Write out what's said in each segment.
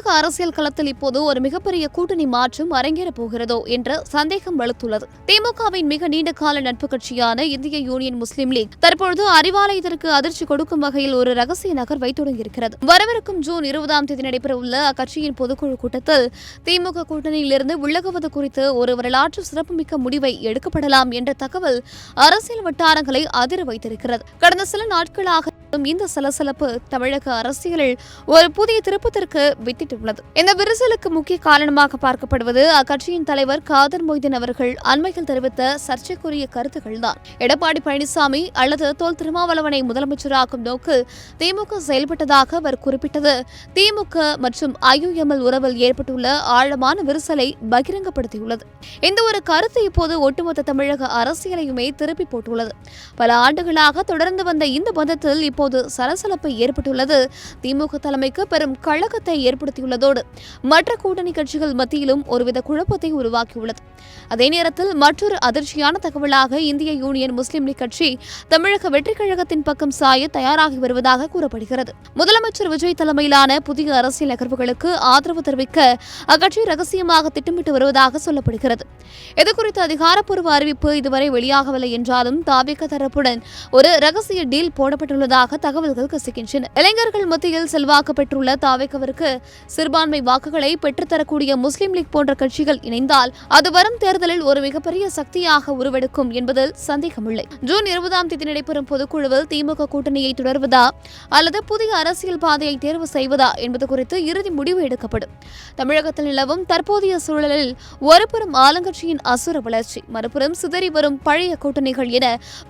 தமிழக அரசியல் களத்தில் இப்போது ஒரு மிகப்பெரிய கூட்டணி மாற்றம் அரங்கேறப் போகிறதோ என்ற சந்தேகம் வலுத்துள்ளது. திமுகவின் மிக நீண்ட கால நட்பு கட்சியான இந்திய யூனியன் முஸ்லீம் லீக் தற்பொழுது அறிவாலயத்திற்கு அதிர்ச்சி கொடுக்கும் வகையில் ஒரு ரகசிய நகர்வை தொடங்கியிருக்கிறது. வரவிருக்கும் ஜூன் 20ஆம் தேதி நடைபெறவுள்ள அக்கட்சியின் பொதுக்குழு கூட்டத்தில் திமுக கூட்டணியிலிருந்து விலகுவது குறித்து ஒரு வரலாற்று சிறப்புமிக்க முடிவை எடுக்கப்படலாம் என்ற தகவல் அரசியல் வட்டாரங்களை அதிர வைத்திருக்கிறது. கடந்த சில நாட்களாக இந்த சலசலப்பு தமிழக அரசியலில் ஒரு புதிய திருப்பத்திற்கு வித்திட்டுள்ளது. இந்த விரிசலுக்கு முக்கிய காரணமாக பார்க்கப்படுவது அக்கட்சியின் தலைவர் காதர் மொய்தீன் அவர்கள் அண்மையில் தெரிவித்த சர்ச்சைக்குரிய கருத்துக்கள்தான். எடப்பாடி பழனிசாமி அல்லது தொல் திருமாவளவனை முதலமைச்சராக்கும் நோக்கில் திமுக செயல்பட்டதாக அவர் குறிப்பிட்டது திமுக மற்றும் IUML உறவில் ஏற்பட்டுள்ள ஆழமான விரிசலை பகிரங்கப்படுத்தியுள்ளது. இந்த ஒரு கருத்து இப்போது ஒட்டுமொத்த தமிழக அரசியலையுமே திருப்பி போட்டுள்ளது. பல ஆண்டுகளாக தொடர்ந்து வந்த இந்த பந்தத்தில் இப்போது சலசலப்பு ஏற்பட்டுள்ளது திமுக தலைமைக்கு பெரும் கழகத்தை ஏற்படுத்தியுள்ளதோடு மற்ற கூட்டணி கட்சிகள் மத்தியிலும் ஒருவித குழப்பத்தை உருவாக்கியுள்ளது. அதே நேரத்தில் மற்றொரு அதிர்ச்சியான தகவலாக இந்திய யூனியன் முஸ்லீம் லீக் கட்சி தமிழக வெற்றிக் கழகத்தின் பக்கம் சாய தயாராகி வருவதாக கூறப்படுகிறது. முதலமைச்சர் விஜய் தலைமையிலான புதிய அரசியல் நகர்வுகளுக்கு ஆதரவு தெரிவிக்க அக்கட்சி ரகசியமாக திட்டமிட்டு வருவதாக சொல்லப்படுகிறது. இதுகுறித்த அதிகாரப்பூர்வ அறிவிப்பு இதுவரை வெளியாகவில்லை என்றாலும் தாவேகா தரப்புடன் ஒரு ரகசிய டீல் போடப்பட்டுள்ளதாக தகவல்கள் கசிக்கின்றன. இளைஞர்கள் மத்தியில் செல்வாக்கு பெற்றுள்ள தாவேகாவிற்கு சிறுபான்மை வாக்குகளை பெற்றுத்தரக்கூடிய முஸ்லீம் லீக் போன்ற கட்சிகள் இணைந்தால் அது வரும் தேர்தலில் ஒரு மிகப்பெரிய சக்தியாக உருவெடுக்கும் என்பதில் சந்தேகமில்லை. ஜூன் 20ஆம் தேதி நடைபெறும் பொதுக்குழுவில் திமுக கூட்டணியை தொடர்வதா அல்லது புதிய அரசியல் பாதையை தேர்வு செய்வதா என்பது குறித்து இறுதி முடிவு எடுக்கப்படும். தமிழகத்தில் நிலவும் தற்போதைய சூழலில் ஒருபுறம் ஆளுங்கட்சியின் அசுர வளர்ச்சி, மறுபுறம் சிதறி வரும் பழைய கூட்டணிகள் என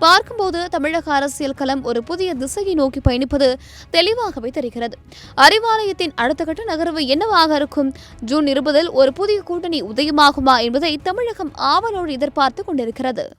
பார்க்கும்போது தமிழக அரசியல் களம் ஒரு புதிய திசையை நோக்கி பயணிப்பது தெளிவாகவே தெரிகிறது. அறிவாலயத்தின் அடுத்த கட்ட நகர்வு என்னவாக இருக்கும்? ஜூன் 20இல் ஒரு புதிய கூட்டணி உதயமாகுமா என்பதை தமிழகம் ஆவலோடு எதிர்பார்த்துக் கொண்டிருக்கிறது.